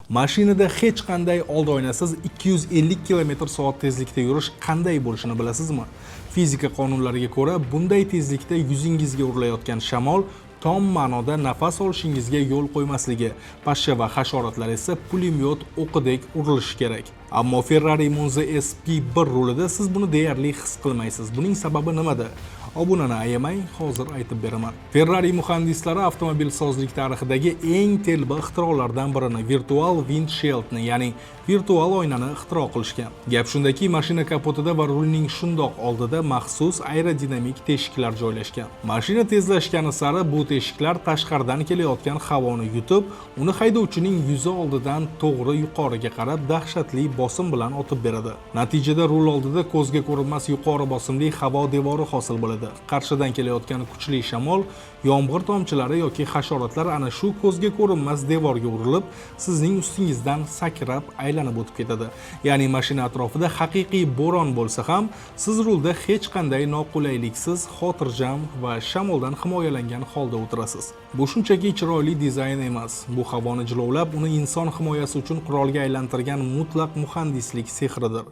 Mashinada hech qanday old oynasiz 250 km/soat tezlikda yurish qanday bo'lishini bilasizmi? Fizika qonunlariga ko'ra, bunday tezlikda yuzingizga urilayotgan shamol tom ma'noda nafas olishingizga yo'l qo'ymasligi, pashsha va hasharotlar esa pulemyot o'qidek urilishi kerak. Ammo Ferrari Monza SP1 rulida siz buni deyarli his qilmaysiz. Buning sababi nimada? Obunani ayamang, hozir aytib beraman. Ferrari muhandislari avtomobilsozlik tarixidagi eng telba ixtirolardan birini, virtual windshieldni, ya'ni virtual oynani ixtiro qilishgan. Gap shundaki, mashina kapotida va rulning shundoq oldida maxsus aerodinamik teshiklar joylashgan. Mashina tezlashgani sari bu teshiklar tashqaridan kelayotgan havoni yutib, uni haydovchining yuzi oldidan to'g'ri yuqoriga qarab dahshatli bosim bilan otib beradi. Natijada rul oldida ko'zga ko'rinmas yuqori bosimli havo devori hosil bo'ladi. Qarshidan kelayotgan kuchli shamol, yomg'ir tomchilari yoki hasharotlar ana shu ko'zga ko'rinmas devorga urilib, sizning ustingizdan sakrab aylanib o'tib ketadi. Ya'ni mashina atrofida haqiqiy bo'ron bo'lsa ham, siz rulda hech qanday noqulayliksiz, xotirjam va shamoldan himoyalangan holda o'tirasiz. Bu shunchaki chiroyli dizayn emas. Bu havoni jilovlab, uni inson himoyasi uchun qurolga aylantirgan mutlaq muhandislik sehridir.